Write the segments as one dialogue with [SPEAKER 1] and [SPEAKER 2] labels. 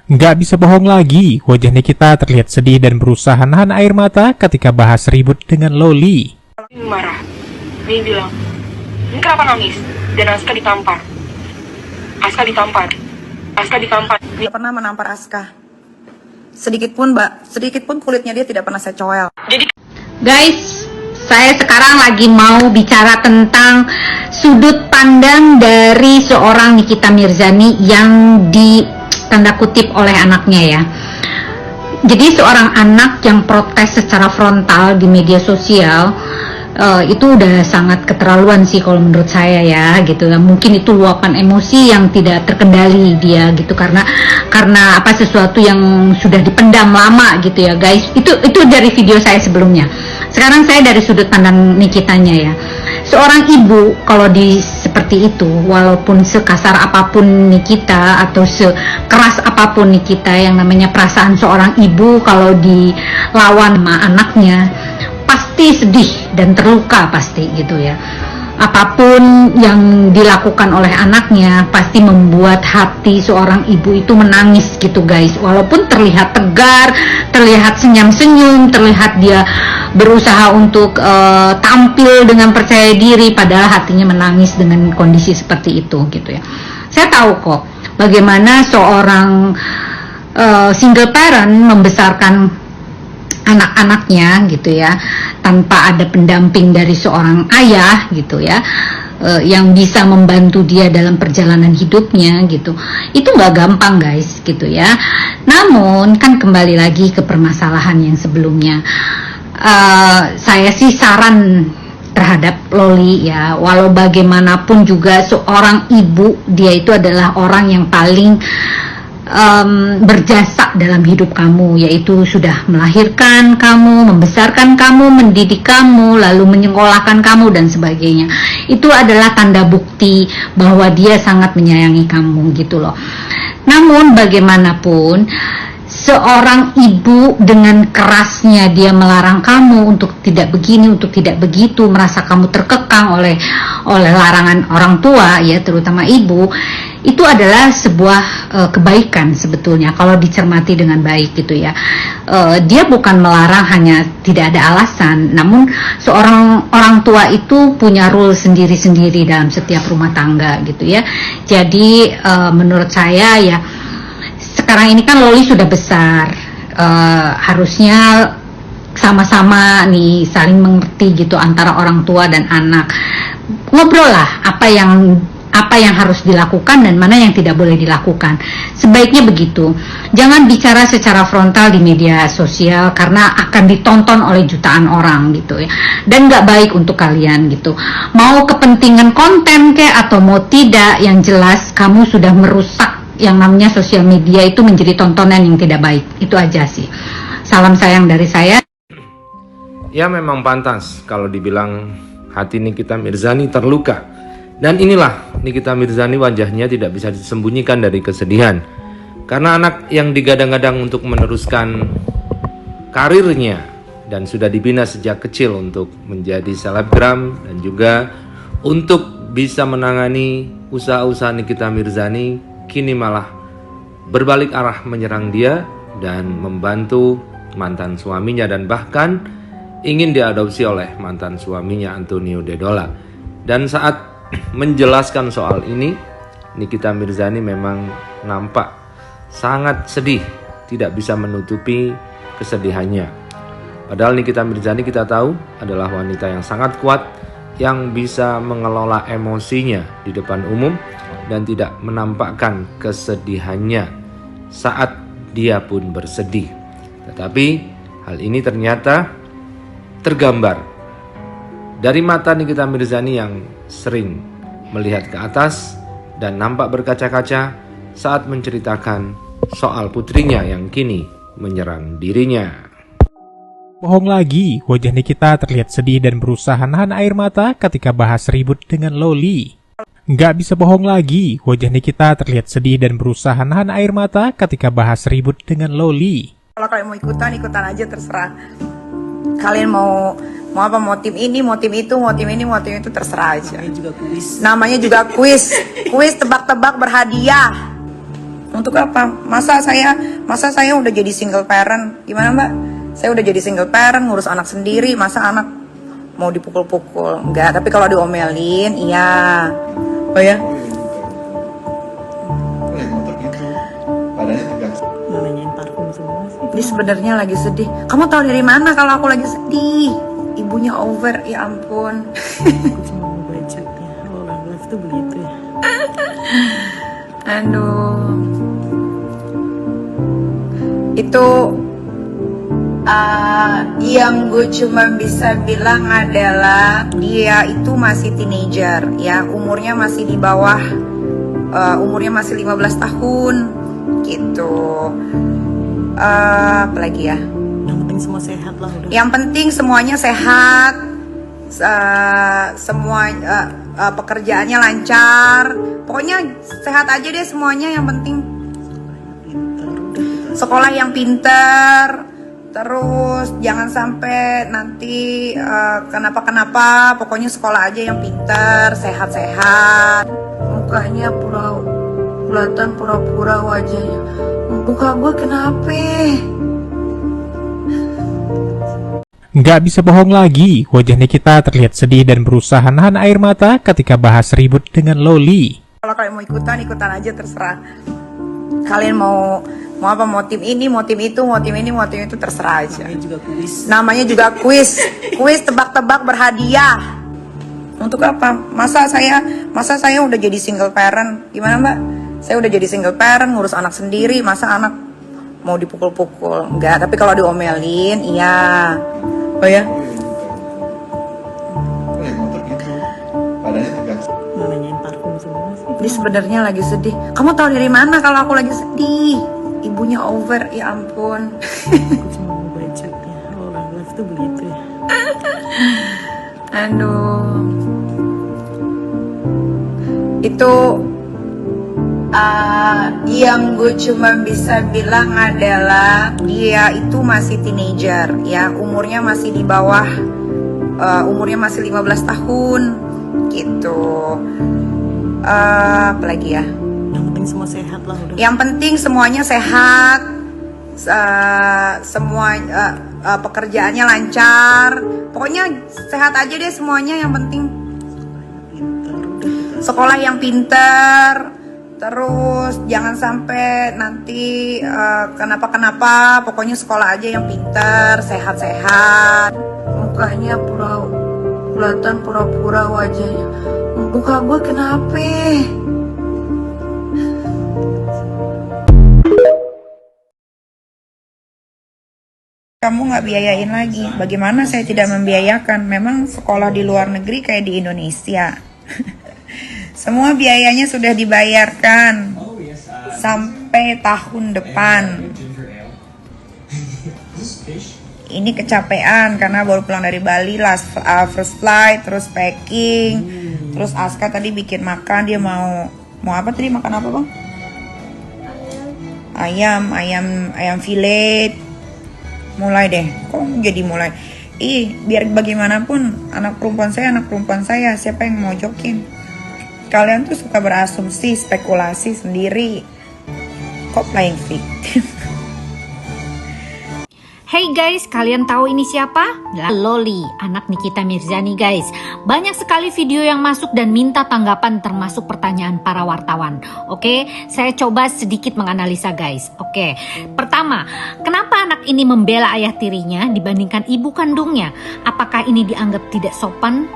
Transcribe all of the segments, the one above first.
[SPEAKER 1] Nggak bisa bohong lagi, wajah Nikita terlihat sedih dan berusaha nahan air mata ketika bahas ribut dengan Loli.
[SPEAKER 2] Mimi marah. Mimi bilang, "Ini kenapa nangis?" Dan Aska ditampar. Aska ditampar. Aska ditampar.
[SPEAKER 3] Tidak pernah menampar Aska. Sedikit pun kulitnya dia tidak pernah saya coel.
[SPEAKER 2] Jadi
[SPEAKER 4] Guys, saya sekarang lagi mau bicara tentang sudut pandang dari seorang Nikita Mirzani yang tanda kutip oleh anaknya ya. Jadi seorang anak yang protes secara frontal di media sosial itu udah sangat keterlaluan sih kalau menurut saya ya gitu. Mungkin itu luapan emosi yang tidak terkendali dia gitu karena apa sesuatu yang sudah dipendam lama gitu ya guys. Itu dari video saya sebelumnya. Sekarang saya dari sudut pandang Nikitanya ya. Seorang ibu kalau seperti itu, walaupun sekasar apapun Nikita atau sekeras apapun Nikita, yang namanya perasaan seorang ibu kalau dilawan sama anaknya pasti sedih dan terluka pasti gitu ya. Apapun yang dilakukan oleh anaknya pasti membuat hati seorang ibu itu menangis gitu guys. Walaupun terlihat tegar, terlihat senyum-senyum, terlihat dia berusaha untuk tampil dengan percaya diri, padahal hatinya menangis dengan kondisi seperti itu gitu ya. Saya tahu kok bagaimana seorang single parent membesarkan anak-anaknya gitu ya tanpa ada pendamping dari seorang ayah gitu ya, yang bisa membantu dia dalam perjalanan hidupnya gitu. Itu nggak gampang guys gitu ya. Namun kan kembali lagi ke permasalahan yang sebelumnya, saya sih saran terhadap Loli ya, walau bagaimanapun juga seorang ibu, dia itu adalah orang yang paling berjasa dalam hidup kamu, yaitu sudah melahirkan kamu, membesarkan kamu, mendidik kamu, lalu menyekolahkan kamu dan sebagainya. Itu adalah tanda bukti bahwa dia sangat menyayangi kamu gitu loh. Namun bagaimanapun seorang ibu dengan kerasnya dia melarang kamu untuk tidak begini, untuk tidak begitu, merasa kamu terkekang oleh larangan orang tua ya, terutama ibu. Itu adalah sebuah kebaikan sebetulnya kalau dicermati dengan baik gitu ya. Dia bukan melarang hanya tidak ada alasan, namun seorang orang tua itu punya rule sendiri-sendiri dalam setiap rumah tangga gitu ya. Jadi menurut saya ya, sekarang ini kan Loli sudah besar, harusnya sama-sama nih saling mengerti gitu antara orang tua dan anak. Ngobrol lah apa yang harus dilakukan dan mana yang tidak boleh dilakukan. Sebaiknya begitu. Jangan bicara secara frontal di media sosial karena akan ditonton oleh jutaan orang gitu ya. Dan nggak baik untuk kalian gitu. Mau kepentingan konten kayak atau mau tidak, yang jelas kamu sudah merusak yang namanya sosial media itu menjadi tontonan yang tidak baik. Itu aja sih. Salam sayang dari saya.
[SPEAKER 5] Ya memang pantas kalau dibilang hati Nikita Mirzani terluka. Dan inilah Nikita Mirzani, wajahnya tidak bisa disembunyikan dari kesedihan. Karena anak yang digadang-gadang untuk meneruskan karirnya dan sudah dibina sejak kecil untuk menjadi selebgram dan juga untuk bisa menangani usaha-usaha Nikita Mirzani, kini malah berbalik arah menyerang dia dan membantu mantan suaminya dan bahkan ingin diadopsi oleh mantan suaminya Antonio Dedola. Dan saat menjelaskan soal ini, Nikita Mirzani memang nampak sangat sedih, tidak bisa menutupi kesedihannya. Padahal Nikita Mirzani kita tahu adalah wanita yang sangat kuat, yang bisa mengelola emosinya di depan umum dan tidak menampakkan kesedihannya saat dia pun bersedih. Tetapi hal ini ternyata tergambar dari mata Nikita Mirzani yang sering melihat ke atas dan nampak berkaca-kaca saat menceritakan soal putrinya yang kini menyerang dirinya.
[SPEAKER 1] Bohong lagi, wajah Nikita terlihat sedih dan berusaha nahan air mata ketika bahas ribut dengan Loli. Nggak bisa bohong lagi, wajah Nikita terlihat sedih dan berusaha nahan air mata ketika bahas ribut dengan Loli.
[SPEAKER 3] Kalau kalian mau ikutan aja terserah. Kalian mau apa, mau tim ini, mau tim itu, mau tim ini, mau tim itu, terserah aja. Namanya juga kuis. Kuis tebak-tebak berhadiah. Untuk apa? Masa saya udah jadi single parent? Gimana Mbak? Saya udah jadi single parent, ngurus anak sendiri, masa anak mau dipukul-pukul? Enggak, tapi kalau diomelin, iya. Oh ya?
[SPEAKER 6] Nanyain parfum semua sih.
[SPEAKER 3] Dia sebenarnya lagi sedih. Kamu tahu dari mana kalau aku lagi sedih? Ibunya over, ya ampun.
[SPEAKER 6] Aku cuma mau baca ya. Orang live tuh begitu ya.
[SPEAKER 3] Aduh. Itu yang gue cuma bisa bilang adalah dia itu masih teenager ya, umurnya masih di bawah, umurnya masih 15 tahun gitu. Apalagi ya?
[SPEAKER 6] Yang penting semua sehat lah udah.
[SPEAKER 3] Yang penting semuanya sehat, semua pekerjaannya lancar, pokoknya sehat aja deh semuanya. Yang penting
[SPEAKER 6] Pintar udah.
[SPEAKER 3] sekolah yang pinter, terus jangan sampai nanti kenapa-kenapa, pokoknya sekolah aja yang pinter, sehat-sehat. Mukanya kelihatan pura-pura wajahnya. Muka gue kenapa?
[SPEAKER 1] Nggak bisa bohong lagi, wajah Nikita terlihat sedih dan berusaha nahan air mata ketika bahas ribut dengan Loli.
[SPEAKER 3] Kalau kalian mau ikutan aja terserah. Kalian mau apa, mau tim ini, mau tim itu, mau tim ini, mau tim itu, terserah aja.
[SPEAKER 6] Namanya juga kuis.
[SPEAKER 3] Namanya juga kuis tebak-tebak berhadiah. Untuk apa? Masa saya udah jadi single parent? Gimana Mbak? Saya udah jadi single parent, ngurus anak sendiri, masa anak mau dipukul-pukul? Enggak, tapi kalau diomelin, iya. Oh ya?
[SPEAKER 6] Nanyain parfum semua sih.
[SPEAKER 3] Dia sebenarnya lagi sedih. Kamu tahu dari mana kalau aku lagi sedih? Ibunya over, ya ampun.
[SPEAKER 6] Aku cuma mau baca ya. Orang live tuh begitu ya.
[SPEAKER 3] Aduh. Itu yang gue cuma bisa bilang adalah dia itu masih teenager ya, umurnya masih di bawah, umurnya masih 15 tahun gitu. Apalagi ya?
[SPEAKER 6] Yang penting semua sehat lah udah.
[SPEAKER 3] Yang penting semuanya sehat, semua pekerjaannya lancar, pokoknya sehat aja deh semuanya. Yang penting
[SPEAKER 6] Pintar udah.
[SPEAKER 3] sekolah yang pinter, terus jangan sampai nanti kenapa-kenapa, pokoknya sekolah aja yang pinter, sehat-sehat. Mukanya kelihatan pura-pura wajahnya. Muka gue kenapa? Kamu nggak biayain lagi. Bagaimana saya tidak membiayakan? Memang sekolah di luar negeri kayak di Indonesia. Semua biayanya sudah dibayarkan sampai tahun depan. Ini kecapean karena baru pulang dari Bali, first flight, terus packing, terus Aska tadi bikin makan. Dia mau apa tadi, makan apa Bang? Ayam filet. Mulai deh, kok jadi mulai? Biar bagaimanapun anak perempuan saya, siapa yang mau jokin? Kalian tuh suka berasumsi, spekulasi sendiri. Kok playing victim?
[SPEAKER 4] Hey guys, kalian tahu ini siapa? Loli, anak Nikita Mirzani guys. Banyak sekali video yang masuk dan minta tanggapan termasuk pertanyaan para wartawan. Oke, saya coba sedikit menganalisa guys. Oke, pertama, kenapa anak ini membela ayah tirinya dibandingkan ibu kandungnya? Apakah ini dianggap tidak sopan,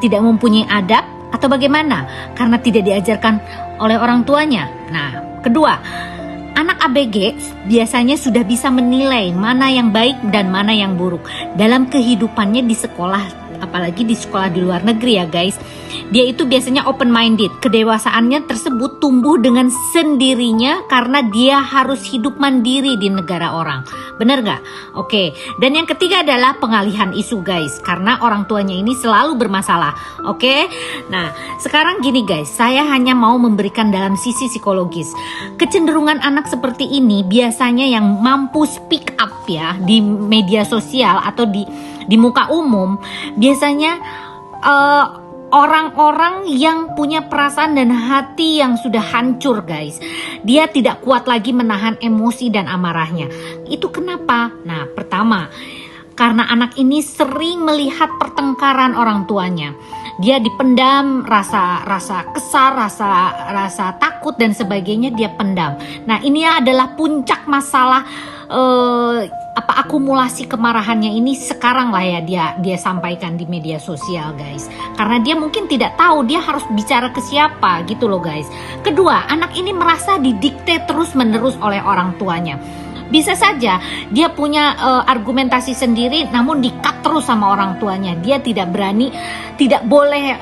[SPEAKER 4] tidak mempunyai adab, atau bagaimana? Karena tidak diajarkan oleh orang tuanya. Nah, kedua, anak ABG biasanya sudah bisa menilai mana yang baik dan mana yang buruk dalam kehidupannya di sekolah, apalagi di sekolah di luar negeri ya guys. Dia itu biasanya open minded, kedewasaannya tersebut tumbuh dengan sendirinya karena dia harus hidup mandiri di negara orang. Bener gak? Oke. Dan yang ketiga adalah pengalihan isu guys, karena orang tuanya ini selalu bermasalah. Oke. Nah, sekarang gini guys, saya hanya mau memberikan dalam sisi psikologis. Kecenderungan anak seperti ini biasanya yang mampu speak up ya di media sosial atau di muka umum, biasanya orang-orang yang punya perasaan dan hati yang sudah hancur, guys. Dia tidak kuat lagi menahan emosi dan amarahnya. Itu kenapa? Nah, pertama, karena anak ini sering melihat pertengkaran orang tuanya. Dia dipendam rasa kesal, rasa takut dan sebagainya, dia pendam. Nah, ini adalah puncak masalah akumulasi kemarahannya ini sekarang lah ya dia sampaikan di media sosial, guys. Karena dia mungkin tidak tahu dia harus bicara ke siapa gitu loh, guys. Kedua, anak ini merasa didikte terus-menerus oleh orang tuanya. Bisa saja dia punya argumentasi sendiri namun di-cut terus sama orang tuanya. Dia tidak berani, tidak boleh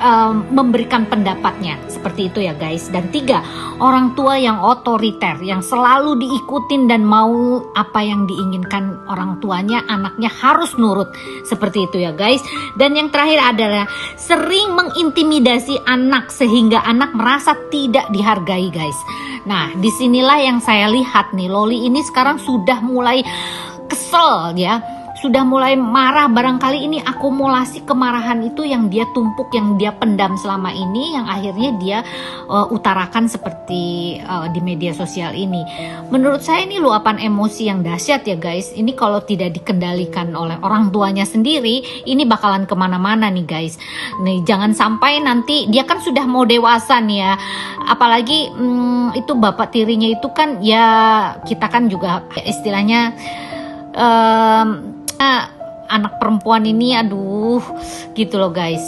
[SPEAKER 4] memberikan pendapatnya. Seperti itu ya, guys. Dan 3, orang tua yang otoriter, yang selalu diikutin dan mau apa yang diinginkan orang tuanya, anaknya harus nurut. Seperti itu ya, guys. Dan yang terakhir adalah sering mengintimidasi anak sehingga anak merasa tidak dihargai, guys. Nah, disinilah yang saya lihat nih, Loli ini sekarang sudah mulai kesel ya, sudah mulai marah. Barangkali ini akumulasi kemarahan itu yang dia tumpuk, yang dia pendam selama ini, yang akhirnya dia utarakan seperti di media sosial ini. Menurut saya ini luapan emosi yang dahsyat ya, guys. Ini kalau tidak dikendalikan oleh orang tuanya sendiri, ini bakalan kemana-mana nih, guys. Nih, jangan sampai nanti dia kan sudah mau dewasa nih ya, apalagi itu bapak tirinya itu kan ya, kita kan juga istilahnya anak perempuan ini, aduh gitu loh, guys.